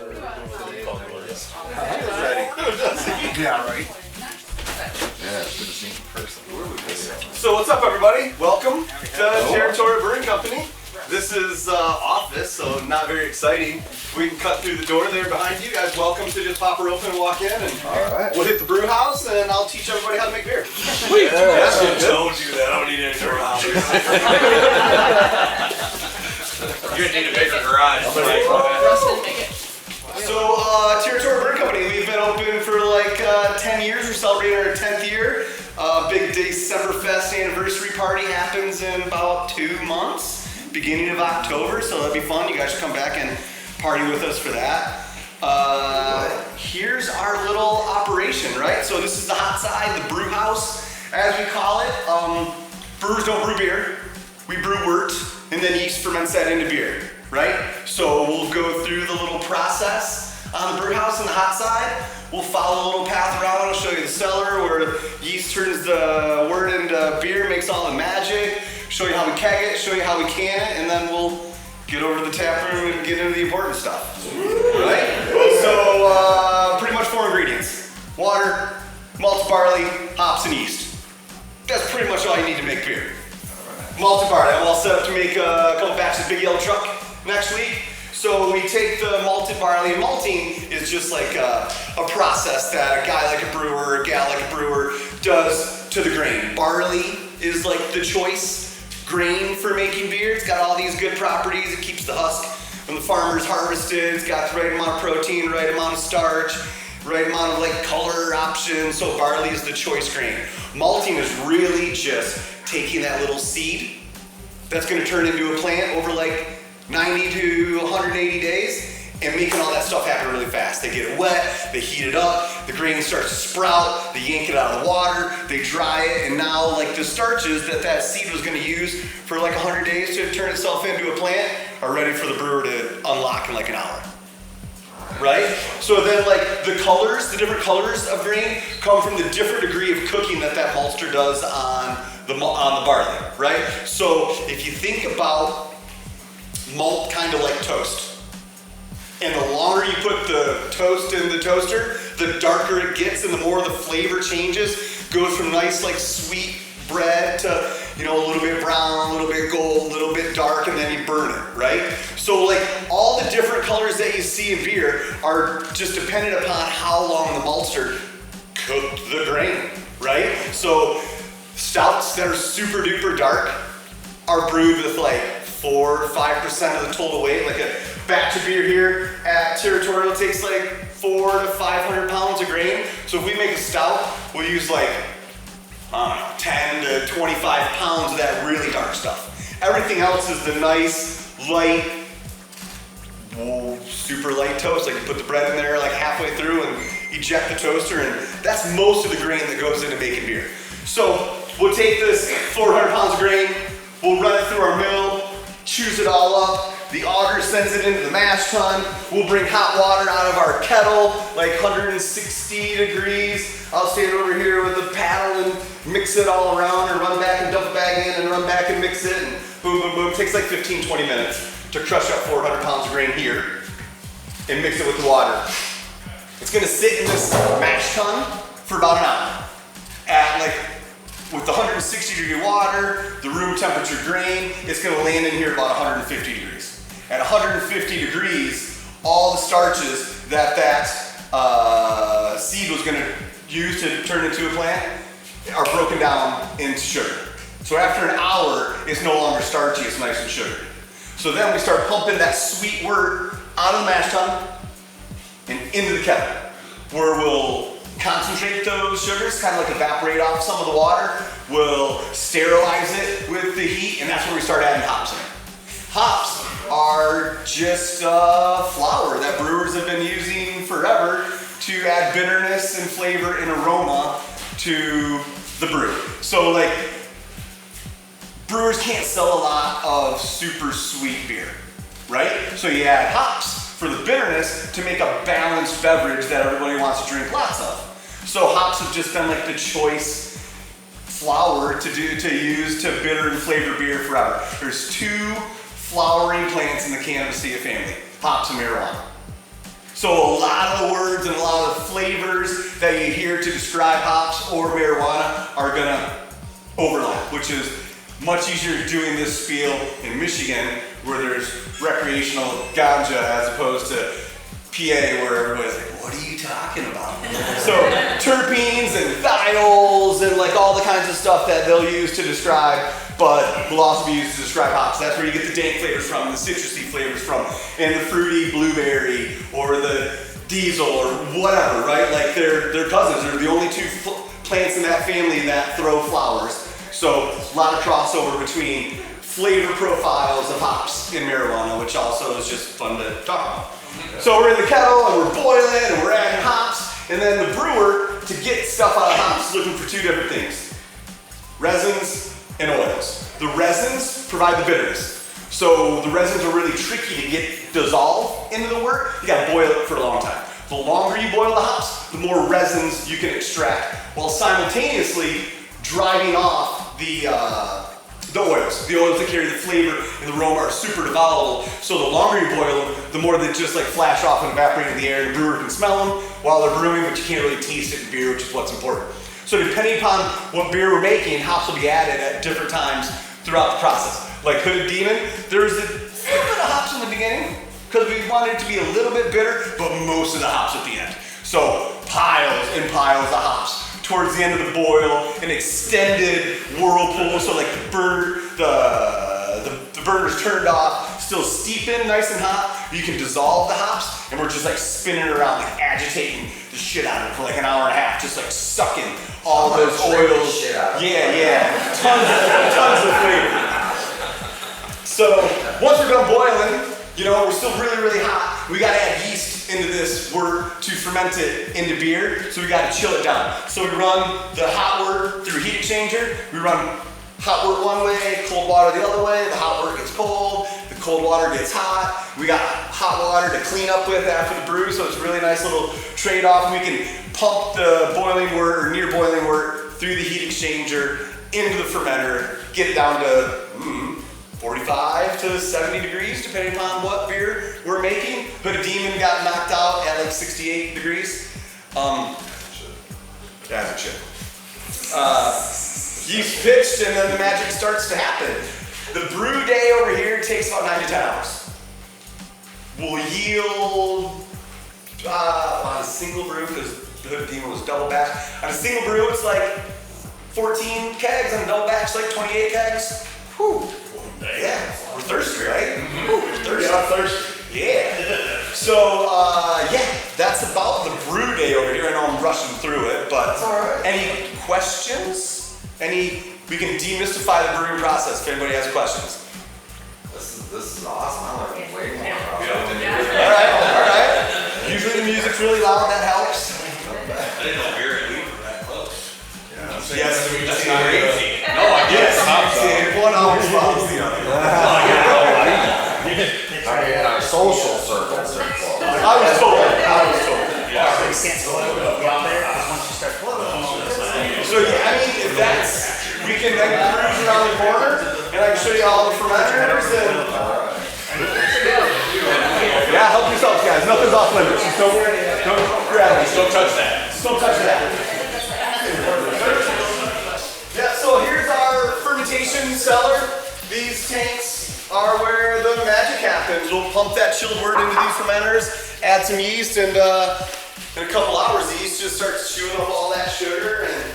Yeah, right. Yeah, it's good to see you in person. So what's up, everybody? Welcome to Territorial Brewing Company. This is office, so not very exciting. We can cut through the door there behind you. Guys, welcome to just pop her open and walk in, and we'll hit the brew house, and I'll teach everybody how to make beer. Sweet. I told you that. I don't need any brew house. You're gonna need a bigger garage. So, Territorial Brewing Company, we've been open for like 10 years. We're celebrating our 10th year. Big Decemberfest anniversary party happens in about 2 months, beginning of October, so that'll be fun. You guys should come back and party with us for that. Here's our little operation, right? So this is the hot side, the brew house, as we call it. Brewers don't brew beer. We brew wort, and then yeast ferments that into beer. Right? So we'll go through the little process on the brew house on the hot side. We'll follow a little path around. I'll show you the cellar where yeast turns the wort into beer, makes all the magic. Show you how we keg it, show you how we can it, and then we'll get over to the tap room and get into the important stuff. Right? So pretty much 4 ingredients. Water, malted barley, hops, and yeast. That's pretty much all you need to make beer. Malted barley. I'm all set up to make a couple batches of Big Yellow Truck next week. So we take the malted barley. Malting is just like a process that a guy like a brewer or a gal like a brewer does to the grain. Barley is like the choice grain for making beer. It's got all these good properties. It keeps the husk when the farmer's harvested. It's got the right amount of protein, right amount of starch, right amount of like color options. So barley is the choice grain. Malting is really just taking that little seed that's going to turn into a plant over like 90 to 180 days and making all that stuff happen really fast. They get it wet, they heat it up, the grain starts to sprout, they yank it out of the water, they dry it, and now like the starches that seed was going to use for like 100 days to turn itself into a plant are ready for the brewer to unlock in like an hour. Right? So then like the colors, the different colors of grain come from the different degree of cooking that maltster does on the barley, right? So if you think about malt kind of like toast, and the longer you put the toast in the toaster, the darker it gets and the more the flavor changes, goes from nice like sweet bread to, you know, a little bit brown, a little bit gold, a little bit dark, and then you burn it, right? So like all the different colors that you see in beer are just dependent upon how long the maltster cooked the grain, right? So stouts that are super duper dark are brewed with like 4 or 5% of the total weight. Like a batch of beer here at Territorial takes like 400 to 500 pounds of grain. So if we make a stout, we'll use like 10 to 25 pounds of that really dark stuff. Everything else is the nice, light, super light toast. Like you put the bread in there like halfway through and eject the toaster, and that's most of the grain that goes into making beer. So we'll take this 400 pounds of grain, we'll run it through our mill, chews it all up. The auger sends it into the mash tun. We'll bring hot water out of our kettle, like 160 degrees. I'll stand over here with the paddle and mix it all around and run back and dump it back in and run back and mix it, and boom, boom, boom. It takes like 15, 20 minutes to crush up 400 pounds of grain here and mix it with the water. It's gonna sit in this mash tun for about an hour at like, with the 160 degree water, the room temperature grain, it's gonna land in here about 150 degrees. At 150 degrees, all the starches that seed was gonna use to turn into a plant are broken down into sugar. So after an hour, it's no longer starchy, it's nice and sugary. So then we start pumping that sweet wort out of the mash tun and into the kettle, where we'll concentrate those sugars, kind of like evaporate off some of the water. We'll sterilize it with the heat, and that's where we start adding hops in. Hops are just flour that brewers have been using forever to add bitterness and flavor and aroma to the brew. So like, brewers can't sell a lot of super sweet beer, right? So you add hops for the bitterness to make a balanced beverage that everybody wants to drink lots of. So hops have just been like the choice flour to use to bitter and flavor beer forever. There's 2 flowering plants in the Cannabaceae family, hops and marijuana. So a lot of the words and a lot of the flavors that you hear to describe hops or marijuana are gonna overlap, which is much easier doing this spiel in Michigan where there's recreational ganja as opposed to PA where everybody's like, what are you talking about? So terpenes and thiols and like all the kinds of stuff that they'll use to describe, but will also be used to describe hops. That's where you get the dank flavors from, the citrusy flavors from, and the fruity blueberry or the diesel or whatever, right? Like they're cousins. They're the only two plants in that family that throw flowers. So a lot of crossover between flavor profiles of hops in marijuana, which also is just fun to talk about. So we're in the kettle and we're boiling and we're adding hops, and then the brewer, to get stuff out of hops, is looking for two different things: resins and oils. The resins provide the bitterness. So the resins are really tricky to get dissolved into the wort. You gotta boil it for a long time. The longer you boil the hops, the more resins you can extract, while simultaneously driving off the oils. The oils that carry the flavor and the aroma are super volatile, so the longer you boil them, the more they just like flash off and evaporate in the air, and the brewer can smell them while they're brewing, but you can't really taste it in beer, which is what's important. So depending upon what beer we're making, hops will be added at different times throughout the process. Like Hooded Demon, there's a little bit of hops in the beginning, because we wanted it to be a little bit bitter, but most of the hops at the end. So piles and piles of hops. Towards the end of the boil, an extended whirlpool, so like the burner's turned off, still steeping nice and hot. You can dissolve the hops, and we're just like spinning around, like agitating the shit out of it for like an hour and a half, just like sucking all those oils. Shit out of it. Yeah, tons of flavor. So once we're done boiling, you know, we're still really, really hot. We gotta add yeast into this wort to ferment it into beer, so we gotta chill it down. So we run the hot wort through a heat exchanger. We run hot wort one way, cold water the other way. The hot wort gets cold, the cold water gets hot. We got hot water to clean up with after the brew, so it's a really nice little trade-off. We can pump the boiling wort or near boiling wort through the heat exchanger into the fermenter, get it down to 45 to 70 degrees, depending upon what beer we're making. Hooded Demon got knocked out at like 68 degrees. As it should. Yeast pitched, and then the magic starts to happen. The brew day over here takes about 9 to 10 hours. We'll yield on a single brew, because the Hooded Demon was double batch. On a single brew, it's like 14 kegs, on a double batch, like 28 kegs. Whew. Yeah, we're thirsty, right? We're thirsty. Yeah, I'm thirsty. Yeah. So, yeah, that's about the brew day over here. I know I'm rushing through it, but That's all right. Any questions? We can demystify the brewing process if anybody has questions. This is awesome. I learned way more about All right. Usually the music's really loud, that helps. I didn't know beer and weed were that close. Yes, That's not crazy. No, I Yes, guess. one always follows the other. I mean, in our social circles, they're close. I was told. Yeah. So you can't float it out there, because once you start floating, So yeah, I mean, if that's, we can then cruise around the corner, and I can show you all the fermenters, and yeah, help yourselves, guys. Nothing's off limits. Just don't grab it. Don't touch that. Just don't touch that. Yeah, so here's our fermentation cellar. These tanks are where the magic happens. We'll pump that chilled wort into these fermenters, add some yeast, and in a couple hours, the yeast just starts chewing up all that sugar and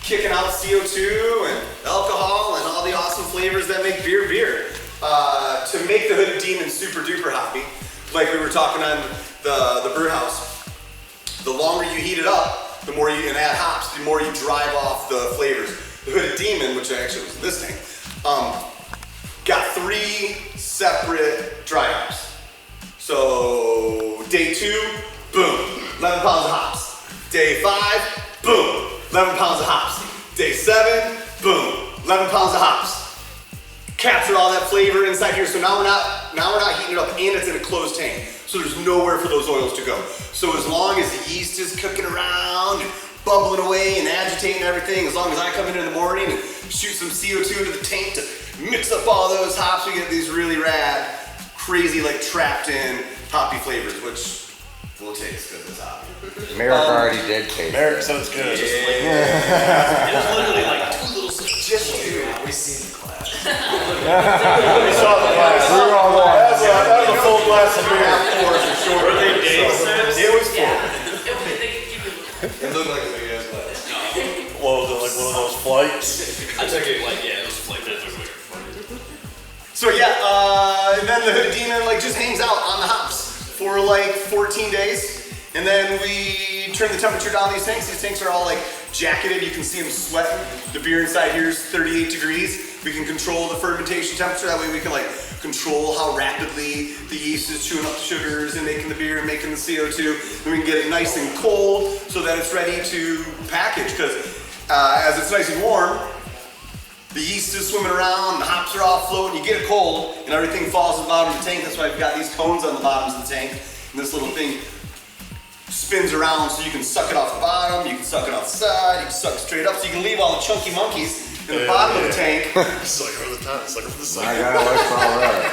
kicking out CO2 and alcohol and all the awesome flavors that make beer beer. To make the Hooded Demon super duper hoppy, like we were talking on the brew house, the longer you heat it up, the more you can add hops, the more you drive off the flavors. The Hooded Demon, which actually was this tank, got 3 separate dry hops. So day 2, boom, 11 pounds of hops. Day 5, boom, 11 pounds of hops. Day 7, boom, 11 pounds of hops. Capture all that flavor inside here. So now we're not heating it up, and it's in a closed tank. So there's nowhere for those oils to go. So as long as the yeast is cooking around and bubbling away and agitating everything, as long as I come in the morning and shoot some CO2 into the tank to mix up all those hops, we get these really rad, crazy, like trapped in hoppy flavors, which We'll taste because it's hot. Merrick already did taste Merrick it. said it's good. It was literally like 2 little sips. Just do. We seen the class. We saw the glass. We were all going. That was a full glass of beer. Were they day sips? It was full. It looked like a big ass glass. What was it, like one of those flights? I took it like, yeah, it was like that. So yeah, and then the Hooded Demon like just hangs out on the hops for like 14 days. And then we turn the temperature down these tanks. These tanks are all like jacketed. You can see them sweating. The beer inside here is 38 degrees. We can control the fermentation temperature. That way we can like control how rapidly the yeast is chewing up the sugars and making the beer and making the CO2. And we can get it nice and cold so that it's ready to package. Because as it's nice and warm, the yeast is swimming around, the hops are all floating, you get it cold, and everything falls to the bottom of the tank. That's why we've got these cones on the bottoms of the tank. And this little thing spins around so you can suck it off the bottom, you can suck it off the side, you can suck it straight up, so you can leave all the chunky monkeys in the bottom of the tank. Suck over the top, suck over the side. My God, looks all right.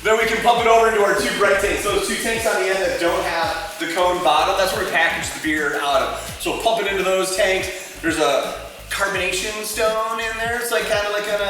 Then we can pump it over into our 2 bright tanks. So those 2 tanks on the end that don't have the cone bottom, that's where we package the beer out of. So we'll pump it into those tanks. There's a carbonation stone in there. It's like kind of like an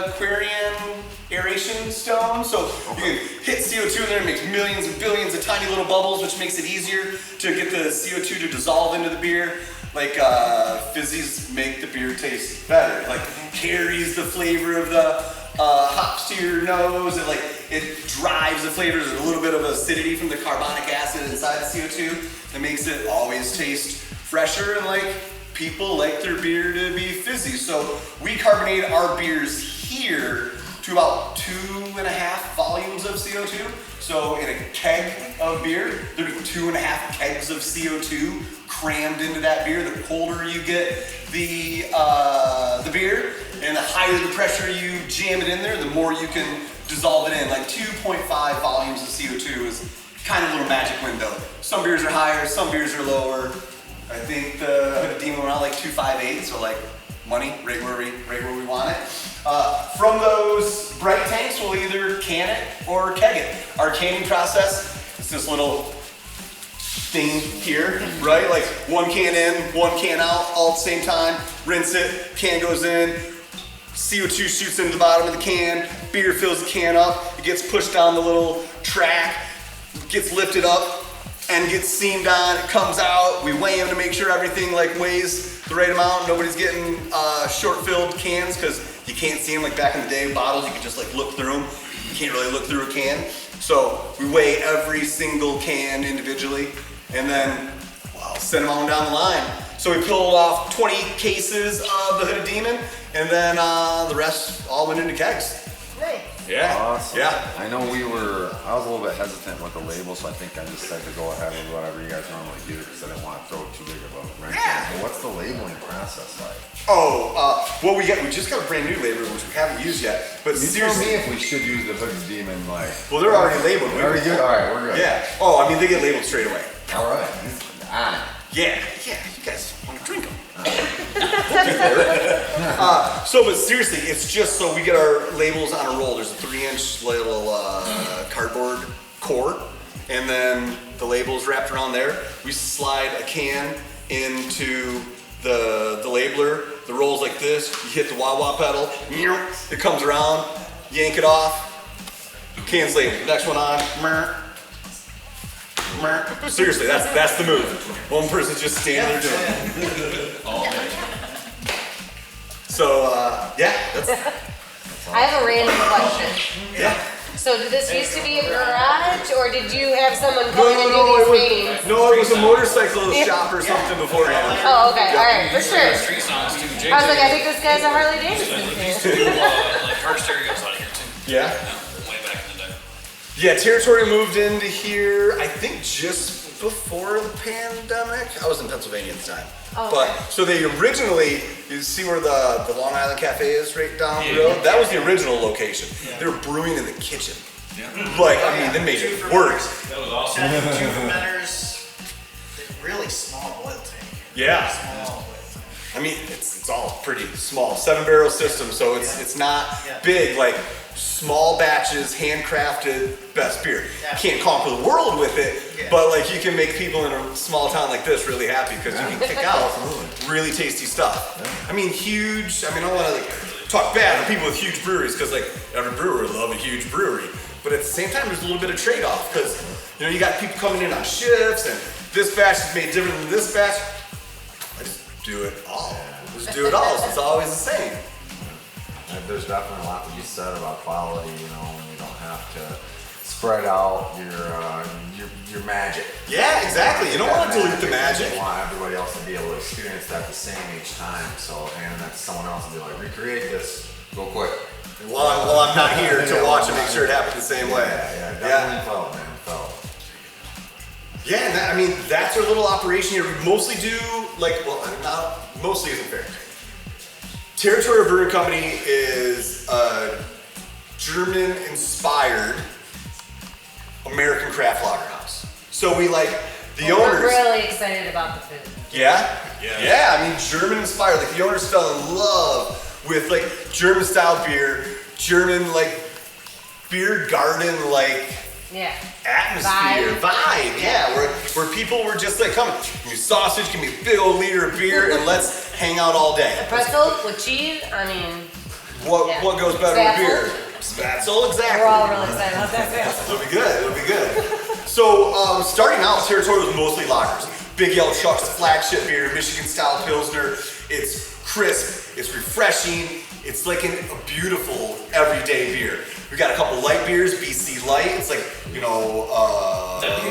Aquarian aeration stone. So you can hit CO2 in there, it makes millions and billions of tiny little bubbles, which makes it easier to get the CO2 to dissolve into the beer. Like fizzies make the beer taste better. It like carries the flavor of the hops to your nose. It drives the flavors. There's a little bit of acidity from the carbonic acid inside the CO2 that makes it always taste fresher, and like people like their beer to be fizzy. So we carbonate our beers here to about 2.5 volumes of CO2. So in a keg of beer, there'd be 2.5 kegs of CO2 crammed into that beer. The colder you get the beer, and the higher the pressure you jam it in there, the more you can dissolve it in. Like 2.5 volumes of CO2 is kind of a little magic window. Some beers are higher, some beers are lower. I think the Hooded Demon went out like 2.58, so like money, right where we want it. From those bright tanks, we'll either can it or keg it. Our canning process is this little thing here, right? Like 1 can in, 1 can out, all at the same time. Rinse it, can goes in, CO2 shoots into the bottom of the can, beer fills the can up, it gets pushed down the little track, gets lifted up, and gets seamed on, it comes out, we weigh them to make sure everything like weighs the right amount. Nobody's getting short-filled cans because you can't see them like back in the day. Bottles, you can just like look through them. You can't really look through a can. So we weigh every single can individually and then send them on down the line. So we pulled off 20 cases of the Hooded Demon, and then the rest all went into kegs. Nice. Yeah. Awesome. Yeah. I know I was a little bit hesitant with the label, so I think I just said to go ahead with whatever you guys normally do because I didn't want to throw too big of a wrench in. But what's the labeling process like? Well, we just got a brand new label, which we haven't used yet. But You tell me if we should use the Hooded Demon, like. well, they're already labeled. Already good? Alright, we're good. Yeah. Oh, I mean, they get labeled straight away. Alright. On. Yeah. You guys want to drink them. But seriously, it's just so we get our labels on a roll. There's a 3-inch little cardboard core, and then the label's wrapped around there. We slide a can into the labeler. The roll's like this. You hit the wah-wah pedal. It comes around. Yank it off. Can's labeled. Next one on. Seriously, that's the move. One person's just standing there doing it. So, that's I have a random question. yeah. So did this used to be a garage, or did you have someone come in and do these meetings? No, it was a motorcycle shop or something beforehand. Oh, okay, all right, for sure. Street songs too. I was like, I think this guy's a Harley Davidson Used fan. to do like car stereos out here too. Yeah. Way back in the day. Yeah, Territorial moved into here, I think just before the pandemic. I was in Pennsylvania at the time. Oh, But, okay. so they originally, you see where the Long Island Cafe is right down the road? That was the original location. They were brewing in the kitchen. Like, I mean, they made it work. That was awesome. 2 fermenters, really small boil tank. Yeah. Small boil tank. I mean, it's all pretty small, 7-barrel system, so it's not big, like small batches, handcrafted, best beer. You can't conquer the world with it, but like you can make people in a small town like this really happy because you can kick out really tasty stuff. I mean, huge, I don't want to like talk bad on people with huge breweries because like every brewer would love a huge brewery, but at the same time there's a little bit of trade-off because you got people coming in on shifts and this batch is made different than this batch. I just do it all. Just do it all, so it's always the same. And there's definitely a lot to be said about quality, when you don't have to spread out your magic. Yeah, exactly. You don't want to dilute the magic. You want everybody else to be able to experience that the same each time. So handing that to someone else and be like, recreate this real quick. Well, I'm not here to watch and make sure it happens the same way. Yeah, definitely felt, man. Yeah, and that's our little operation here. We mostly do, not mostly isn't fair. Territorial Brewing Company is a German-inspired American craft lager house. So we like the owners. We're really excited about the food. Yeah? Yeah, German-inspired. Like the owners fell in love with like German-style beer, German beer garden atmosphere, vibe, where people were just like, come, give me sausage, give me a big old liter of beer, and let's hang out all day. A pretzel with cheese, What goes better with beer? Spatzel, exactly. We're all really excited about that. It'll be good. So, starting out, Territorial was mostly lagers. Big Yellow Truck's flagship beer, Michigan-style Pilsner. It's crisp, it's refreshing, it's like a beautiful everyday beer. We got a couple light beers, BC Light. It's like, That beat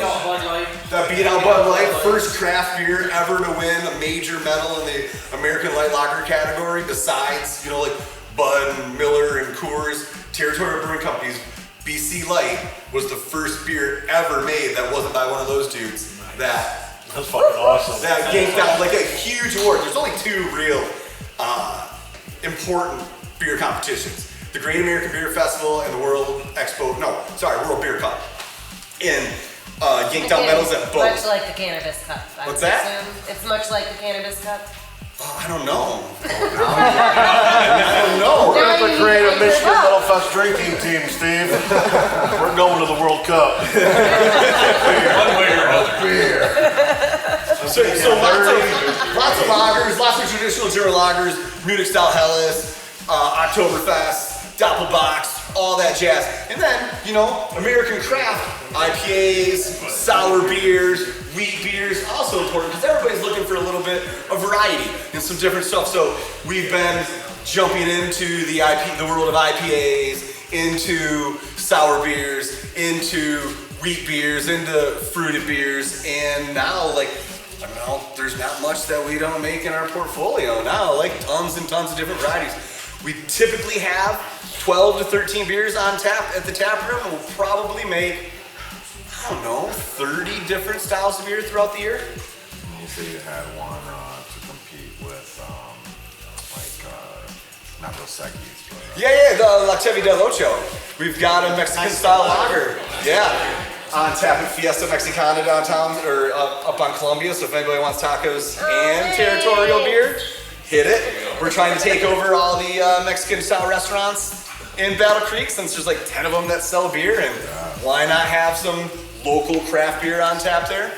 out Bud Light. That beat out Bud Light. First craft beer ever to win a major medal in the American Light Lager category. Besides, Bud and Miller and Coors. Territorial Brewing Company's BC Light was the first beer ever made that wasn't by one of those dudes. That's fucking awesome. That ganked out like a huge award. There's only two real important beer competitions. The Great American Beer Festival and the World Beer Cup. And yanked out medals at both. Much like the Cannabis Cup. What's that? It's much like the Cannabis Cup. Oh, I don't know. We're going to create a Michigan MetalFest drinking team, Steve. We're going to the World Cup. One way or another. Beer. So lots of lagers, lots of traditional German lagers, Munich style Helles, Oktoberfest, Doppelbock, all that jazz. And then, American craft, IPAs, sour beers, wheat beers, also important because everybody's looking for a little bit of variety and some different stuff. So we've been jumping into the world of IPAs, into sour beers, into wheat beers, into fruited beers, and now there's not much that we don't make in our portfolio now, tons and tons of different varieties. We typically have 12 to 13 beers on tap at the tap room, and we'll probably make, 30 different styles of beer throughout the year. You say you had one to compete with, not Dos Equis, but... the La Tevi del Ocho. We've got a Mexican style lager. On tap at Fiesta Mexicana downtown, or up on Columbia, so if anybody wants tacos and Territorial beer, hit it. We're trying to take over all the Mexican style restaurants in Battle Creek since there's 10 of them that sell beer, and why not have some local craft beer on tap there?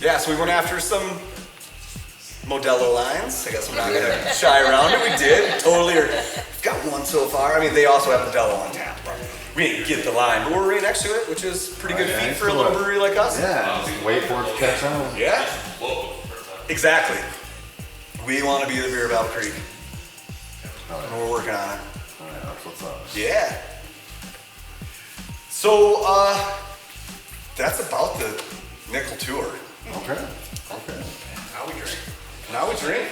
Yeah, so we went after some Modelo lines. I guess I'm not gonna shy around it. We did, totally. We've got one so far. They also have Modelo on tap. We didn't get the line, but we're right next to it, which is pretty good feat for a little brewery like us. Yeah, just wait for it to catch on. Yeah, exactly. We want to be the beer of Battle Creek. And we're working on it. That's what's up. Yeah. So, that's about the Nickel tour. Okay. Now we drink.